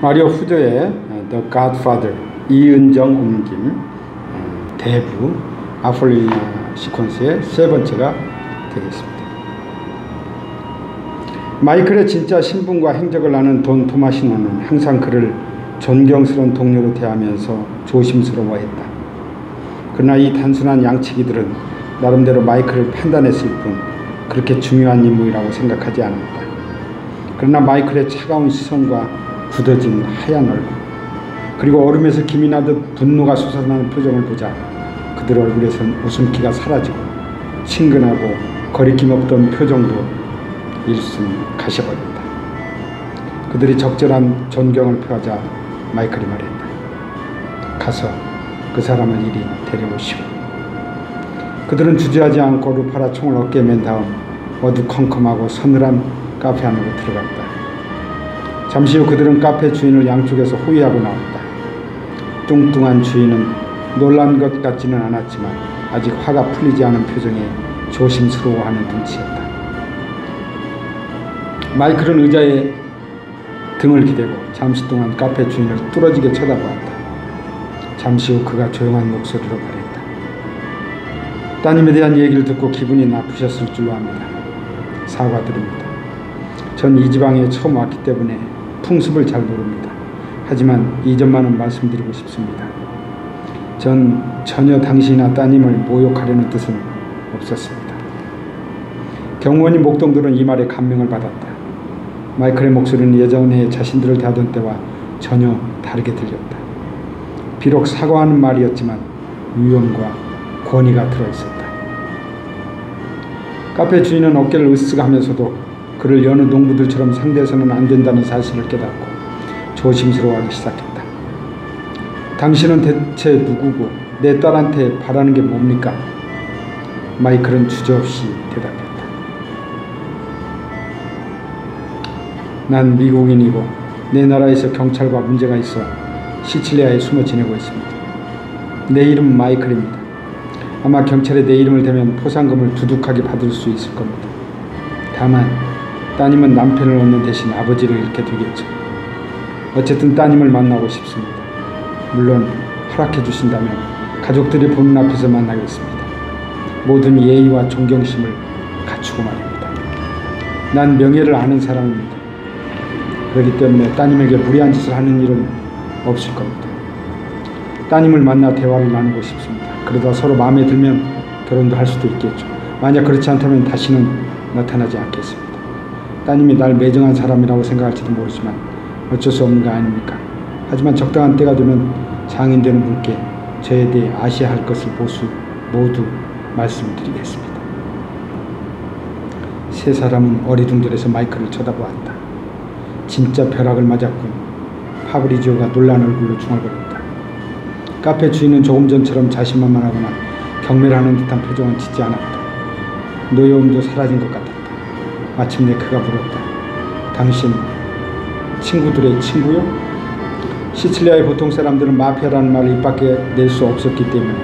마리오 후저의 The Godfather 이은정 옮김 대부 아폴리니아 시퀀스의 세 번째가 되겠습니다. 마이클의 진짜 신분과 행적을 아는 돈 토마시노는 항상 그를 존경스러운 동료로 대하면서 조심스러워했다. 그러나 이 단순한 양치기들은 나름대로 마이클을 판단했을 뿐 그렇게 중요한 임무이라고 생각하지 않았다. 그러나 마이클의 차가운 시선과 굳어진 하얀 얼굴, 그리고 얼음에서 김이 나듯 분노가 솟아나는 표정을 보자 그들 얼굴에선 웃음기가 사라지고 친근하고 거리낌 없던 표정도 일순 가셔버렸다. 그들이 적절한 존경을 표하자 마이클이 말했다. 가서 그 사람을 이리 데려오시오. 그들은 주저하지 않고 루파라 총을 어깨에 맨 다음 어두컴컴하고 서늘한 카페 안으로 들어갔다. 잠시 후 그들은 카페 주인을 양쪽에서 호위하고 나왔다. 뚱뚱한 주인은 놀란 것 같지는 않았지만 아직 화가 풀리지 않은 표정에 조심스러워하는 눈치였다. 마이클은 의자에 등을 기대고 잠시 동안 카페 주인을 뚫어지게 쳐다보았다. 잠시 후 그가 조용한 목소리로 말했다. 따님에 대한 얘기를 듣고 기분이 나쁘셨을 줄로 압니다. 사과드립니다. 전 이 지방에 처음 왔기 때문에 풍습을 잘 모릅니다. 하지만 이 점만은 말씀드리고 싶습니다. 전 전혀 당신이나 따님을 모욕하려는 뜻은 없었습니다. 경호원이 목동들은 이 말에 감명을 받았다. 마이클의 목소리는 예전에 자신들을 대하던 때와 전혀 다르게 들렸다. 비록 사과하는 말이었지만 위험과 권위가 들어있었다. 카페 주인은 어깨를 으쓱 하면서도 그를 여느 농부들처럼 상대해서는 안 된다는 사실을 깨닫고 조심스러워하기 시작했다. 당신은 대체 누구고 내 딸한테 바라는 게 뭡니까? 마이클은 주저없이 대답했다. 난 미국인이고 내 나라에서 경찰과 문제가 있어 시칠리아에 숨어 지내고 있습니다. 내 이름은 마이클입니다. 아마 경찰에 내 이름을 대면 포상금을 두둑하게 받을 수 있을 겁니다. 다만 따님은 남편을 얻는 대신 아버지를 잃게 되겠죠. 어쨌든 따님을 만나고 싶습니다. 물론 허락해 주신다면 가족들이 보는 앞에서 만나겠습니다. 모든 예의와 존경심을 갖추고 말입니다. 난 명예를 아는 사람입니다. 그렇기 때문에 따님에게 무리한 짓을 하는 일은 없을 겁니다. 따님을 만나 대화를 나누고 싶습니다. 그러다 서로 마음에 들면 결혼도 할 수도 있겠죠. 만약 그렇지 않다면 다시는 나타나지 않겠습니다. 따님이 날 매정한 사람이라고 생각할지도 모르지만 어쩔 수 없는 거 아닙니까? 하지만 적당한 때가 되면 장인되는 분께 저에 대해 아셔야 할 것을 모두 말씀드리겠습니다. 세 사람은 어리둥절해서 마이클을 쳐다보았다. 진짜 벼락을 맞았군. 파브리지오가 놀란 얼굴로 중얼거렸다. 카페 주인은 조금 전처럼 자신만만하거나 경멸하는 듯한 표정은 짓지 않았다. 노여움도 사라진 것 같았다. 마침내 그가 물었다. 당신 친구들의 친구요? 시칠리아의 보통 사람들은 마피아라는 말을 입 밖에 낼 수 없었기 때문에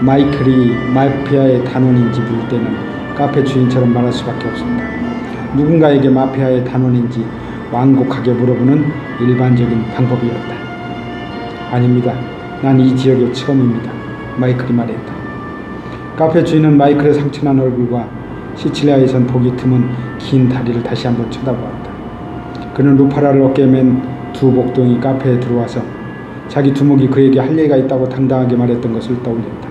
마이클이 마피아의 단원인지 물을 때는 카페 주인처럼 말할 수밖에 없었다. 누군가에게 마피아의 단원인지 완곡하게 물어보는 일반적인 방법이었다. 아닙니다. 난 이 지역의 처음입니다. 마이클이 말했다. 카페 주인은 마이클의 상처난 얼굴과 시칠리아에선 보기 드문 긴 다리를 다시 한번 쳐다보았다. 그는 루파라를 어깨에 맨 두 복동이 카페에 들어와서 자기 두목이 그에게 할 얘기가 있다고 당당하게 말했던 것을 떠올렸다.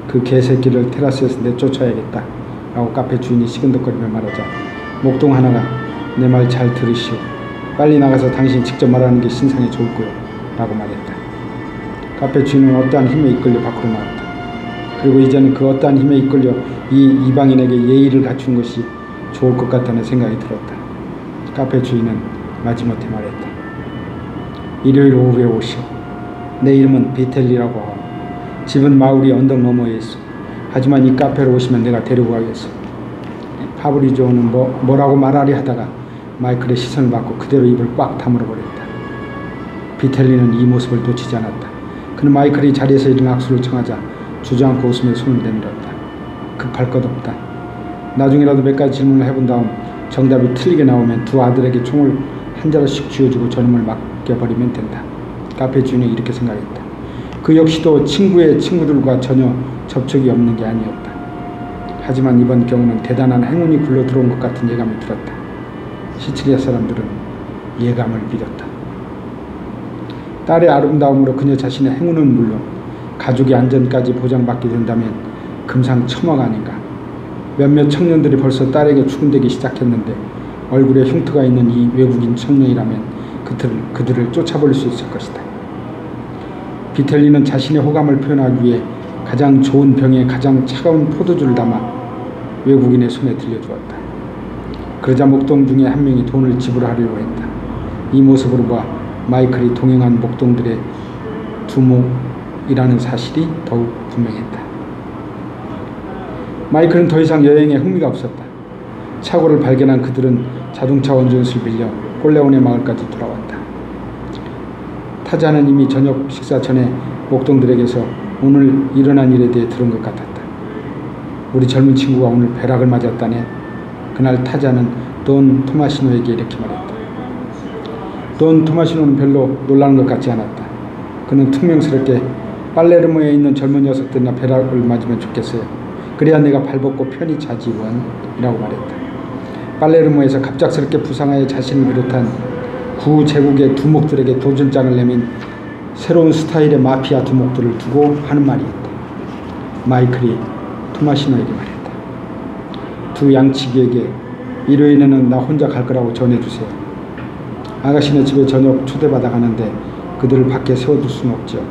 그 개새끼를 테라스에서 내쫓아야겠다 라고 카페 주인이 시근덕거리며 말하자 목동 하나가 내 말 잘 들으시오. 빨리 나가서 당신 직접 말하는 게 신상에 좋을 거요 라고 말했다. 카페 주인은 어떠한 힘에 이끌려 밖으로 나왔다. 그리고 이제는 그 어떠한 힘에 이끌려 이 이방인에게 예의를 갖춘 것이 좋을 것 같다는 생각이 들었다. 카페 주인은 마지못해 말했다. 일요일 오후에 오시오. 내 이름은 비텔리라고 하오. 집은 마을이 언덕 너머에 있어. 하지만 이 카페로 오시면 내가 데리고 가겠어. 파브리지오는 뭐라고 말하려 하다가 마이클의 시선을 받고 그대로 입을 꽉 다물어버렸다. 비텔리는 이 모습을 놓치지 않았다. 그는 마이클이 자리에서 일어나 악수를 청하자 주저앉고 웃으며 손을 내밀었다. 급할 것 없다. 나중에라도 몇 가지 질문을 해본 다음 정답이 틀리게 나오면 두 아들에게 총을 한 자루씩 쥐어주고 저놈을 맡겨버리면 된다. 카페 주인은 이렇게 생각했다. 그 역시도 친구의 친구들과 전혀 접촉이 없는 게 아니었다. 하지만 이번 경우는 대단한 행운이 굴러 들어온 것 같은 예감이 들었다. 시칠리아 사람들은 예감을 믿었다. 딸의 아름다움으로 그녀 자신의 행운은 물론 가족의 안전까지 보장받게 된다면 금상첨화가 아닌가. 몇몇 청년들이 벌써 딸에게 추근되기 시작했는데 얼굴에 흉터가 있는 이 외국인 청년이라면 그들을 쫓아버릴 수 있을 것이다. 비텔리는 자신의 호감을 표현하기 위해 가장 좋은 병에 가장 차가운 포도주를 담아 외국인의 손에 들려주었다. 그러자 목동 중에 한 명이 돈을 지불하려고 했다. 이 모습으로 봐 마이클이 동행한 목동들의 두목이라는 사실이 더욱 분명했다. 마이클은 더 이상 여행에 흥미가 없었다. 착오를 발견한 그들은 자동차 원전수를 빌려 콜레온의 마을까지 돌아왔다. 타자는 이미 저녁 식사 전에 목동들에게서 오늘 일어난 일에 대해 들은 것 같았다. 우리 젊은 친구가 오늘 벼락을 맞았다네. 그날 타자는 돈 토마시노에게 이렇게 말했다. 돈 토마시노는 별로 놀라는 것 같지 않았다. 그는 퉁명스럽게 빨레르모에 있는 젊은 녀석들이나 벼락을 맞으면 좋겠어요. 그래야 내가 발벗고 편히 자지 원이라고 말했다. 빨레르모에서 갑작스럽게 부상하여 자신을 비롯한 구제국의 두목들에게 도전장을 내민 새로운 스타일의 마피아 두목들을 두고 하는 말이었다. 마이클이 토마시노에게 말했다. 두 양치기에게 일요일에는 나 혼자 갈 거라고 전해주세요. 아가씨네 집에 저녁 초대받아 가는데 그들을 밖에 세워둘 수는 없죠.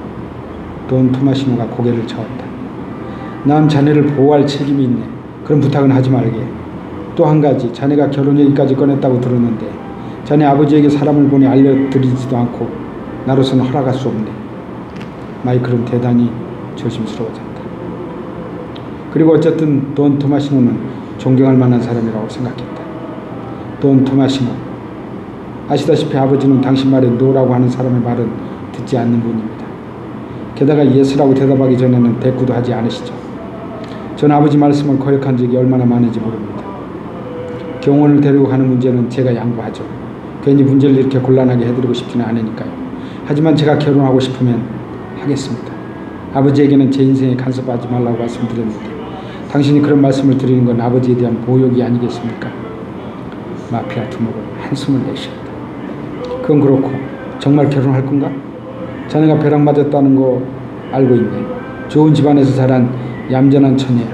돈 토마시노가 고개를 저었다. 난 자네를 보호할 책임이 있네. 그런 부탁은 하지 말게. 또 한 가지, 자네가 결혼 얘기까지 꺼냈다고 들었는데 자네 아버지에게 사람을 보내 알려드리지도 않고 나로서는 허락할 수 없네. 마이클은 대단히 조심스러워졌다. 그리고 어쨌든 돈 토마시노는 존경할 만한 사람이라고 생각했다. 돈 토마시노, 아시다시피 아버지는 당신 말에 노라고 하는 사람의 말은 듣지 않는 분입니다. 게다가 예스라고 대답하기 전에는 대꾸도 하지 않으시죠. 전 아버지 말씀을 거역한 적이 얼마나 많은지 모릅니다. 경호원을 데리고 가는 문제는 제가 양보하죠. 괜히 문제를 이렇게 곤란하게 해드리고 싶지는 않으니까요. 하지만 제가 결혼하고 싶으면 하겠습니다. 아버지에게는 제 인생에 간섭하지 말라고 말씀드렸는데 당신이 그런 말씀을 드리는 건 아버지에 대한 모욕이 아니겠습니까? 마피아 두목은 한숨을 내쉬었다. 그건 그렇고 정말 결혼할 건가? 자네가 벼락 맞았다는 거 알고 있네. 좋은 집안에서 자란 얌전한 처녀야.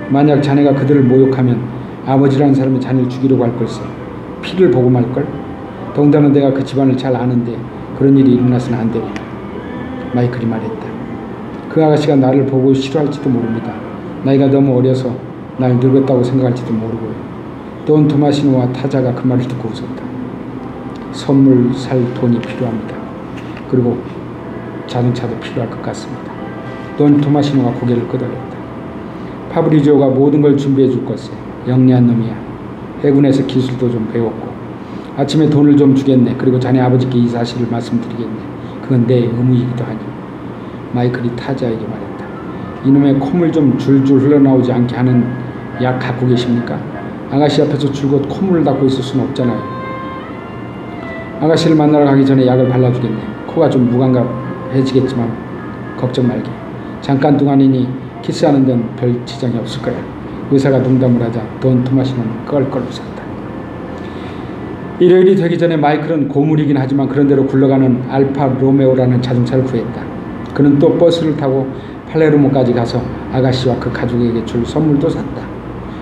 만약 자네가 그들을 모욕하면 아버지라는 사람이 자네를 죽이려고 할 걸세. 피를 보고 말걸? 더군다나 내가 그 집안을 잘 아는데 그런 일이 일어나서는 안 되리라. 마이클이 말했다. 그 아가씨가 나를 보고 싫어할지도 모릅니다. 나이가 너무 어려서 날 늙었다고 생각할지도 모르고요. 돈 토마시노와 타자가 그 말을 듣고 웃었다. 선물 살 돈이 필요합니다. 그리고 자동차도 필요할 것 같습니다. 돈 토마시노가 고개를 끄덕였다. 파브리지오가 모든 걸 준비해 줄 것에 영리한 놈이야. 해군에서 기술도 좀 배웠고 아침에 돈을 좀 주겠네. 그리고 자네 아버지께 이 사실을 말씀드리겠네. 그건 내 의무이기도 하니. 마이클이 타자에게 말했다. 이놈의 콧물 좀 줄줄 흘러나오지 않게 하는 약 갖고 계십니까? 아가씨 앞에서 줄곧 콧물을 닦고 있을 수는 없잖아요. 아가씨를 만나러 가기 전에 약을 발라주겠네. 코가 좀 무감각해지겠지만 걱정 말게. 잠깐 동안이니 키스하는 데는 별 지장이 없을 거야. 의사가 농담을 하자 돈 토마시노는 껄껄 웃었다. 일요일이 되기 전에 마이클은 고물이긴 하지만 그런대로 굴러가는 알파 로메오라는 자동차를 구했다. 그는 또 버스를 타고 팔레르모까지 가서 아가씨와 그 가족에게 줄 선물도 샀다.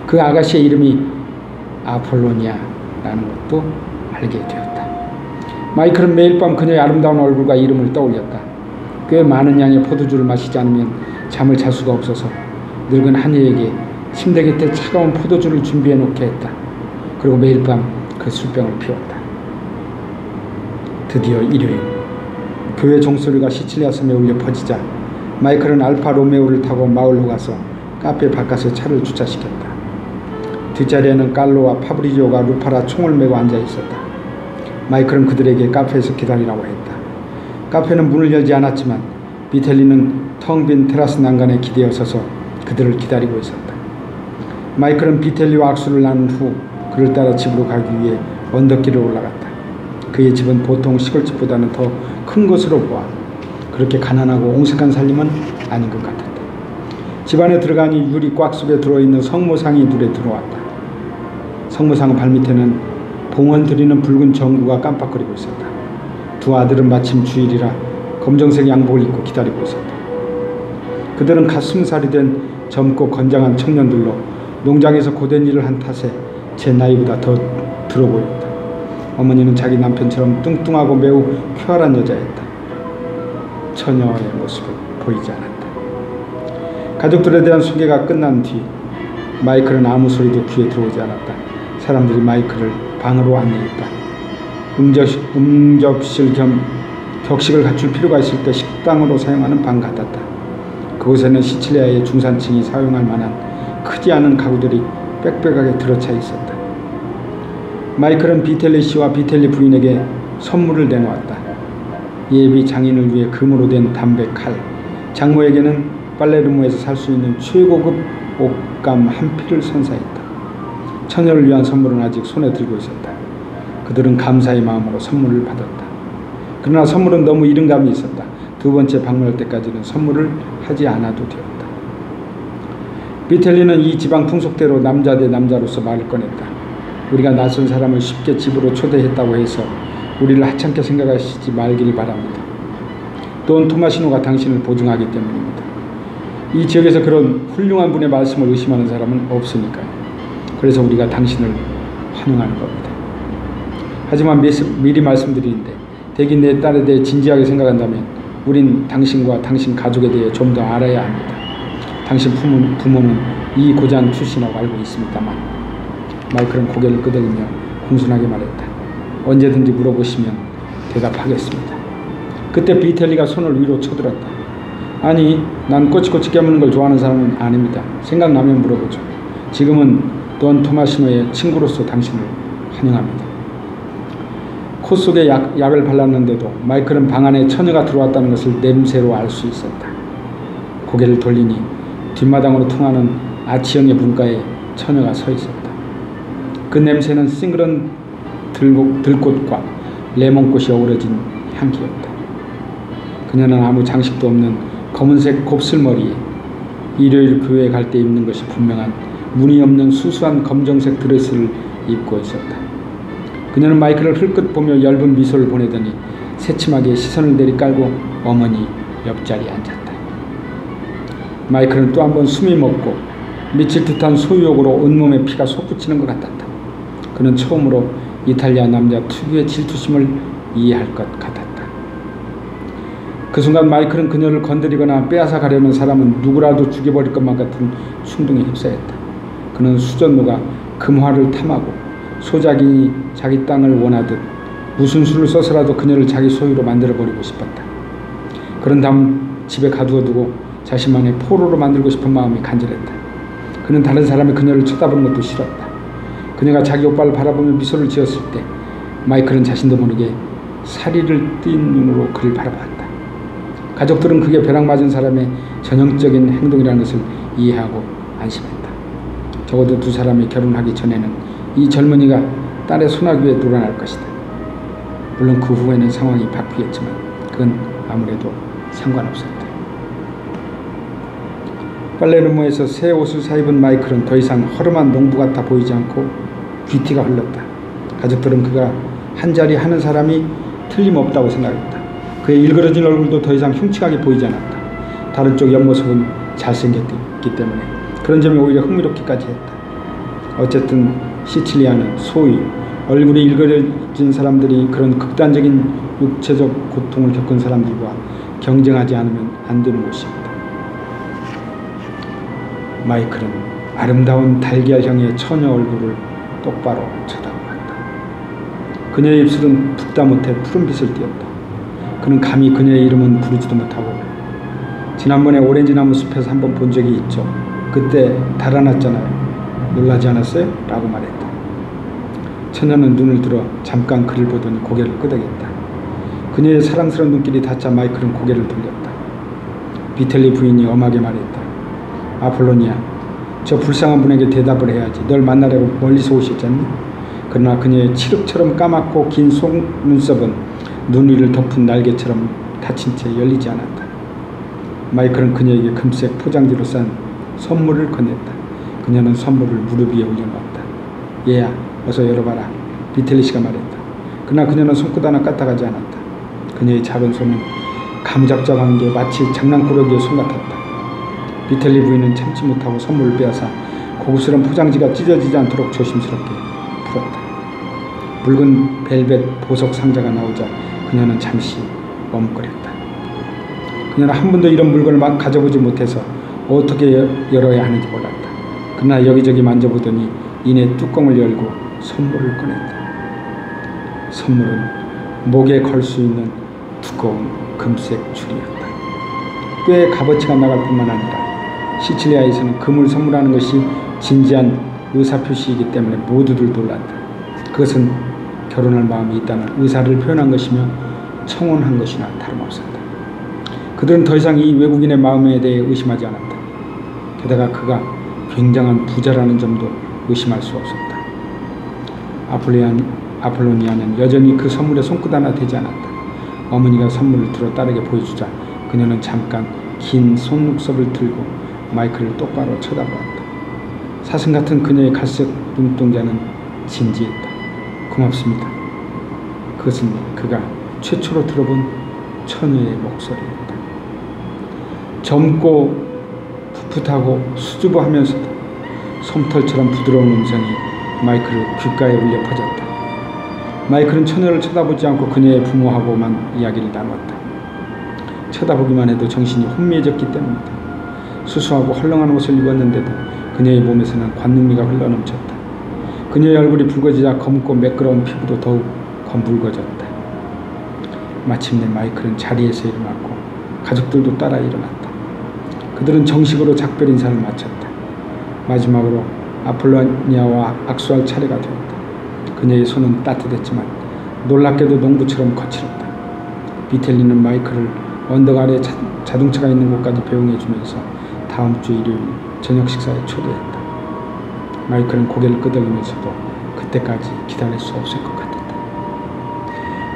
그 아가씨의 이름이 아폴로니아라는 것도 알게 되었다. 마이클은 매일 밤 그녀의 아름다운 얼굴과 이름을 떠올렸다. 꽤 많은 양의 포도주를 마시지 않으면 잠을 잘 수가 없어서 늙은 한여에게 침대 곁에 차가운 포도주를 준비해 놓게 했다. 그리고 매일 밤 그 술병을 피웠다. 드디어 일요일, 교회 종소리가 시칠리아 섬에 울려 퍼지자 마이클은 알파 로메오를 타고 마을로 가서 카페 바깥에 차를 주차시켰다. 뒷자리에는 깔로와 파브리지오가 루파라 총을 메고 앉아 있었다. 마이클은 그들에게 카페에서 기다리라고 했다. 카페는 문을 열지 않았지만 비텔리는 텅 빈 테라스 난간에 기대어 서서 그들을 기다리고 있었다. 마이클은 비텔리와 악수를 나눈 후 그를 따라 집으로 가기 위해 언덕길을 올라갔다. 그의 집은 보통 시골집보다는 더 큰 것으로 보아 그렇게 가난하고 옹색한 살림은 아닌 것 같았다. 집 안에 들어가니 유리 꽉 속에 들어있는 성모상이 눈에 들어왔다. 성모상 발밑에는 봉헌 드리는 붉은 전구가 깜빡거리고 있었다. 두 아들은 마침 주일이라 검정색 양복을 입고 기다리고 있었다. 그들은 갓 20살이 된 젊고 건장한 청년들로 농장에서 고된 일을 한 탓에 제 나이보다 더 들어 보였다. 어머니는 자기 남편처럼 뚱뚱하고 매우 쾌활한 여자였다. 처녀의 모습을 보이지 않았다. 가족들에 대한 소개가 끝난 뒤 마이클은 아무 소리도 귀에 들어오지 않았다. 사람들이 마이클을 방으로 안내했다. 응접실 겸 격식을 갖출 필요가 있을 때 식당으로 사용하는 방 같았다. 그곳에는 시칠리아의 중산층이 사용할 만한 크지 않은 가구들이 빽빽하게 들어차 있었다. 마이클은 비텔리 씨와 비텔리 부인에게 선물을 내놓았다. 예비 장인을 위해 금으로 된 담배 칼, 장모에게는 팔레르모에서 살 수 있는 최고급 옷감 한 필을 선사했다. 처녀를 위한 선물은 아직 손에 들고 있었다. 그들은 감사의 마음으로 선물을 받았다. 그러나 선물은 너무 이른 감이 있었다. 두 번째 방문할 때까지는 선물을 하지 않아도 되었다. 비텔리는 이 지방 풍속대로 남자 대 남자로서 말을 꺼냈다. 우리가 낯선 사람을 쉽게 집으로 초대했다고 해서 우리를 하찮게 생각하시지 말길 바랍니다. 돈 토마시노가 당신을 보증하기 때문입니다. 이 지역에서 그런 훌륭한 분의 말씀을 의심하는 사람은 없으니까요. 그래서 우리가 당신을 환영하는 겁니다. 하지만 미리 말씀드리는데 대기 내 딸에 대해 진지하게 생각한다면 우린 당신과 당신 가족에 대해 좀 더 알아야 합니다. 당신 부모는 이 고장 출신이라고 알고 있습니다만. 마이클은 고개를 끄덕이며 공손하게 말했다. 언제든지 물어보시면 대답하겠습니다. 그때 비텔리가 손을 위로 쳐들었다. 아니, 난 꼬치꼬치 깨무는 걸 좋아하는 사람은 아닙니다. 생각나면 물어보죠. 지금은 돈 토마시노의 친구로서 당신을 환영합니다. 코 속에 약을 발랐는데도 마이클은 방 안에 처녀가 들어왔다는 것을 냄새로 알 수 있었다. 고개를 돌리니 뒷마당으로 통하는 아치형의 문가에 처녀가 서 있었다. 그 냄새는 싱그런 들꽃과 레몬꽃이 어우러진 향기였다. 그녀는 아무 장식도 없는 검은색 곱슬머리에 일요일 교회에 갈 때 입는 것이 분명한 무늬 없는 수수한 검정색 드레스를 입고 있었다. 그녀는 마이클을 흘끗 보며 엷은 미소를 보내더니 새침하게 시선을 내리깔고 어머니 옆자리에 앉았다. 마이클은 또 한 번 숨이 멎고 미칠 듯한 소유욕으로 온몸에 피가 솟구치는 것 같았다. 그는 처음으로 이탈리아 남자 특유의 질투심을 이해할 것 같았다. 그 순간 마이클은 그녀를 건드리거나 빼앗아 가려는 사람은 누구라도 죽여버릴 것만 같은 충동에 휩싸였다. 그는 수전노가 금화를 탐하고 소작이 자기 땅을 원하듯 무슨 수를 써서라도 그녀를 자기 소유로 만들어버리고 싶었다. 그런 다음 집에 가두어두고 자신만의 포로로 만들고 싶은 마음이 간절했다. 그는 다른 사람이 그녀를 쳐다보는 것도 싫었다. 그녀가 자기 오빠를 바라보며 미소를 지었을 때 마이클은 자신도 모르게 사리를 띈 눈으로 그를 바라봤다. 가족들은 그게 벼락 맞은 사람의 전형적인 행동이라는 것을 이해하고 안심했다. 적어도 두 사람이 결혼하기 전에는 이 젊은이가 딸의 소나귀에 놀아날 것이다. 물론 그 후에는 상황이 바뀌겠지만 그건 아무래도 상관없었다. 팔레르모에서 새 옷을 사입은 마이클은 더 이상 허름한 농부 같아 보이지 않고 귀티가 흘렀다. 가족들은 그가 한자리 하는 사람이 틀림없다고 생각했다. 그의 일그러진 얼굴도 더 이상 흉측하게 보이지 않았다. 다른 쪽 옆모습은 잘생겼기 때문에 그런 점이 오히려 흥미롭기까지 했다. 어쨌든 시칠리아는 소위 얼굴이 일그러진 사람들이 그런 극단적인 육체적 고통을 겪은 사람들과 경쟁하지 않으면 안 되는 곳입니다. 마이클은 아름다운 달걀형의 처녀 얼굴을 똑바로 쳐다보았다. 그녀의 입술은 붓다 못해 푸른빛을 띠었다. 그는 감히 그녀의 이름은 부르지도 못하고 지난번에 오렌지 나무 숲에서 한번 본 적이 있죠. 그때 달아났잖아요. 놀라지 않았어요? 라고 말했다. 처녀는 눈을 들어 잠깐 그를 보더니 고개를 끄덕였다. 그녀의 사랑스러운 눈길이 닿자 마이클은 고개를 돌렸다. 비텔리 부인이 엄하게 말했다. 아폴로니아, 저 불쌍한 분에게 대답을 해야지. 널 만나려고 멀리서 오셨잖니? 그러나 그녀의 칠흑처럼 까맣고 긴 속눈썹은 눈 위를 덮은 날개처럼 닫힌 채 열리지 않았다. 마이클은 그녀에게 금색 포장지로 싼 선물을 건넸다. 그녀는 선물을 무릎 위에 올려놓았다. 얘야, 어서 열어봐라. 비틀리 씨가 말했다. 그러나 그녀는 손끝 하나 까딱하지 않았다. 그녀의 작은 손은 가무잡잡한 게 마치 장난꾸러기의 손 같았다. 비틀리 부인은 참지 못하고 선물을 빼앗아 고급스러운 포장지가 찢어지지 않도록 조심스럽게 풀었다. 붉은 벨벳 보석 상자가 나오자 그녀는 잠시 머뭇거렸다. 그녀는 한 번도 이런 물건을 막 가져보지 못해서 어떻게 열어야 하는지 몰랐다. 그러나 여기저기 만져보더니 이내 뚜껑을 열고 선물을 꺼냈다. 선물은 목에 걸 수 있는 두꺼운 금색 줄이었다. 꽤 값어치가 나갈 뿐만 아니라 시칠리아에서는 금을 선물하는 것이 진지한 의사표시이기 때문에 모두들 놀랐다. 그것은 결혼할 마음이 있다는 의사를 표현한 것이며 청혼한 것이나 다름없었다. 그들은 더 이상 이 외국인의 마음에 대해 의심하지 않았다. 게다가 그가 굉장한 부자라는 점도 의심할 수 없었다. 아폴로니아는 여전히 그 선물에 손끝 하나 대지 않았다. 어머니가 선물을 들어 딸에게 보여주자 그녀는 잠깐 긴 속눈썹을 들고 마이클을 똑바로 쳐다보았다. 사슴 같은 그녀의 갈색 눈동자는 진지했다. 고맙습니다. 그것은 그가 최초로 들어본 처녀의 목소리였다. 젊고 풋풋하고 수줍어하면서도 솜털처럼 부드러운 음성이 마이클 귓가에 울려 퍼졌다. 마이클은 처녀를 쳐다보지 않고 그녀의 부모하고만 이야기를 나눴다. 쳐다보기만 해도 정신이 혼미해졌기 때문이다. 수수하고 헐렁한 옷을 입었는데도 그녀의 몸에서는 관능미가 흘러넘쳤다. 그녀의 얼굴이 붉어지자 검고 매끄러운 피부도 더욱 검붉어졌다. 마침내 마이클은 자리에서 일어났고 가족들도 따라 일어났다. 그들은 정식으로 작별 인사를 마쳤다. 마지막으로 아폴로니아와 악수할 차례가 되었다. 그녀의 손은 따뜻했지만 놀랍게도 농부처럼 거칠었다. 비텔리는 마이클을 언덕 아래 자동차가 있는 곳까지 배웅해주면서 다음 주 일요일 저녁 식사에 초대했다. 마이클은 고개를 끄덕이면서도 그때까지 기다릴 수 없을 것 같았다.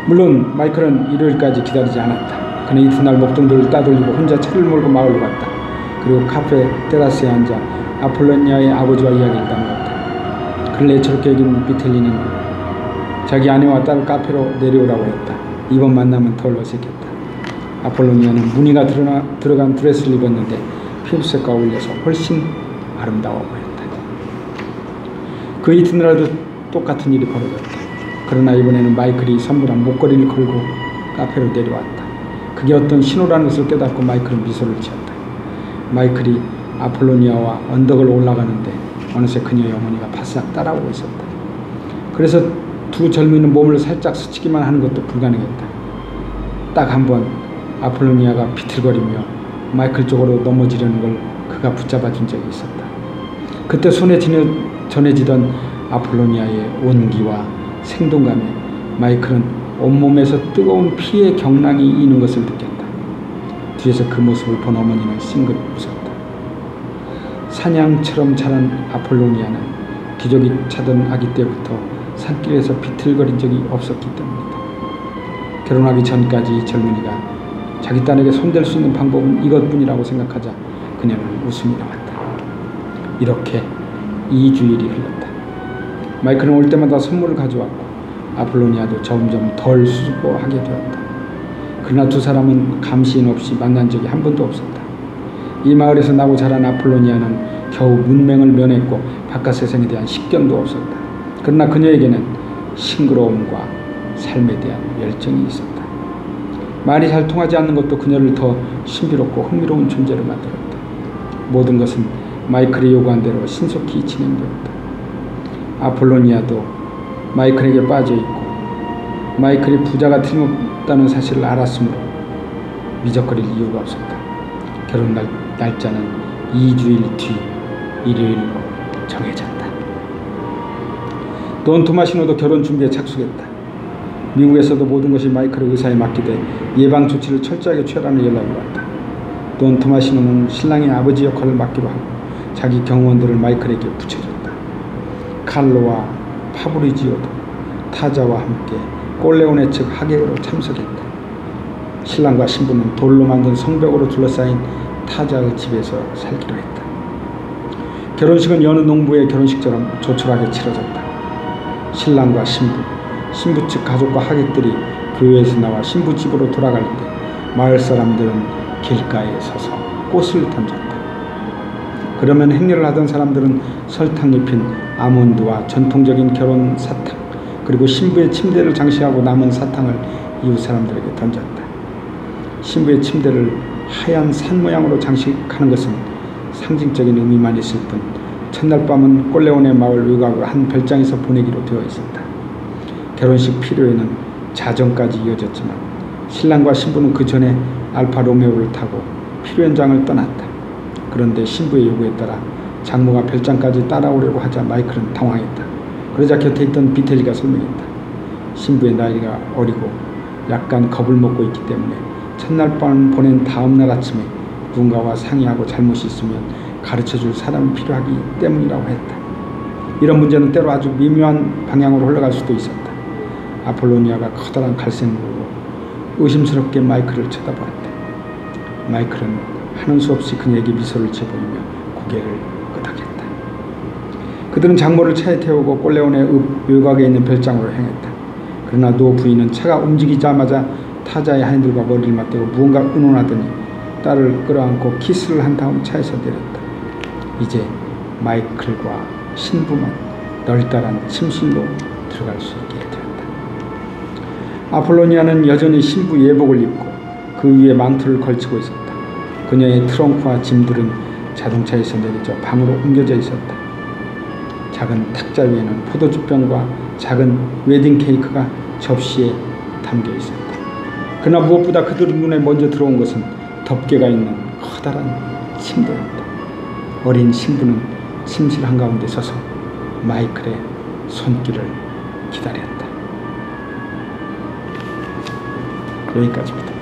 물론 마이클은 일요일까지 기다리지 않았다. 그는 이튿날 목동들을 따돌리고 혼자 차를 몰고 마을로 갔다. 그리고 카페 테라스에 앉아 아폴로니아의 아버지와 이야기를 나누었다. 그를 애처롭게 여긴 비텔리는 자기 아내와 딸 카페로 내려오라고 했다. 이번 만남은 덜 어색했다. 아폴로니아는 무늬가 들어간 드레스를 입었는데 피부색과 어울려서 훨씬 아름다워 보였다. 그 이튿날에도 똑같은 일이 벌어졌다. 그러나 이번에는 마이클이 선물한 목걸이를 걸고 카페로 내려왔다. 그게 어떤 신호라는 것을 깨닫고 마이클은 미소를 지었다. 마이클이 아폴로니아와 언덕을 올라가는데 어느새 그녀의 어머니가 바싹 따라오고 있었다. 그래서 두 젊은이는 몸을 살짝 스치기만 하는 것도 불가능했다. 딱 한 번 아폴로니아가 비틀거리며 마이클 쪽으로 넘어지려는 걸 그가 붙잡아 준 적이 있었다. 그때 손에 전해지던 아폴로니아의 온기와 생동감에 마이클은 온몸에서 뜨거운 피의 경랑이 이는 것을 느꼈다. 뒤에서 그 모습을 본 어머니는 싱긋 웃었다. 사냥처럼 자란 아폴로니아는 기저귀 차던 아기 때부터 산길에서 비틀거린 적이 없었기 때문이다. 결혼하기 전까지 이 젊은이가 자기 딸에게 손댈 수 있는 방법은 이것뿐이라고 생각하자 그녀는 웃음이 나왔다. 이렇게 2주일이 흘렀다. 마이클은 올 때마다 선물을 가져왔고 아폴로니아도 점점 덜 수줍어하게 되었다. 그러나 두 사람은 감시인 없이 만난 적이 한 번도 없었다. 이 마을에서 나고 자란 아폴로니아는 겨우 문맹을 면했고 바깥 세상에 대한 식견도 없었다. 그러나 그녀에게는 싱그러움과 삶에 대한 열정이 있었다. 말이 잘 통하지 않는 것도 그녀를 더 신비롭고 흥미로운 존재로 만들었다. 모든 것은 마이클이 요구한 대로 신속히 진행되었다. 아폴로니아도 마이클에게 빠져있고 마이클이 부자가 틀림없다는 사실을 알았으므로 미적거릴 이유가 없었다. 결혼 날짜는 2주일 뒤 일요일로 정해졌다. 돈 토마시노도 결혼 준비에 착수했다. 미국에서도 모든 것이 마이클의 의사에 맡기되 예방 조치를 철저하게 취하라는 연락이 왔다. 돈 토마시노는 신랑의 아버지 역할을 맡기로 하고 자기 경호원들을 마이클에게 붙여줬다. 칼로와 파브리지오도 타자와 함께 꼴레오네 측 하객으로 참석했다. 신랑과 신부는 돌로 만든 성벽으로 둘러싸인 타자의 집에서 살기로 했다. 결혼식은 여느 농부의 결혼식처럼 조촐하게 치러졌다. 신랑과 신부, 신부 측 가족과 하객들이 교회에서 나와 신부 집으로 돌아갈 때 마을 사람들은 길가에 서서 꽃을 던졌다. 그러면 행례를 하던 사람들은 설탕 입힌 아몬드와 전통적인 결혼 사탕, 그리고 신부의 침대를 장식하고 남은 사탕을 이웃 사람들에게 던졌다. 신부의 침대를 하얀 산 모양으로 장식하는 것은 상징적인 의미만 있을 뿐 첫날 밤은 꼴레오네 마을 외곽의 한 별장에서 보내기로 되어 있었다. 결혼식 피로에는 자정까지 이어졌지만 신랑과 신부는 그 전에 알파 로메오를 타고 피로 현장을 떠났다. 그런데 신부의 요구에 따라 장모가 별장까지 따라오려고 하자 마이클은 당황했다. 그러자 곁에 있던 비텔리가 설명했다. 신부의 나이가 어리고 약간 겁을 먹고 있기 때문에 첫날 밤 보낸 다음날 아침에 누군가와 상의하고 잘못이 있으면 가르쳐줄 사람이 필요하기 때문이라고 했다. 이런 문제는 때로 아주 미묘한 방향으로 흘러갈 수도 있었다. 아폴로니아가 커다란 갈색 눈으로 의심스럽게 마이클을 쳐다보았다. 마이클은 하는 수 없이 그녀에게 미소를 지어보이며 고개를 끄덕였다. 그들은 장모를 차에 태우고 꼴레오네 외곽에 있는 별장으로 향했다. 그러나 노 부인은 차가 움직이자마자 타자의 하인들과 머리를 맞대고 무언가 의논하더니 딸을 끌어안고 키스를 한 다음 차에서 내렸다. 이제 마이클과 신부만 널따란 침실로 들어갈 수 있게 되었다. 아폴로니아는 여전히 신부 예복을 입고 그 위에 망토를 걸치고 있었다. 그녀의 트렁크와 짐들은 자동차에서 내려져 방으로 옮겨져 있었다. 작은 탁자 위에는 포도주병과 작은 웨딩 케이크가 접시에 담겨 있었다. 그러나 무엇보다 그들 눈에 먼저 들어온 것은 덮개가 있는 커다란 침대였다. 어린 신부는 침실 한가운데 서서 마이클의 손길을 기다렸다. 여기까지입니다.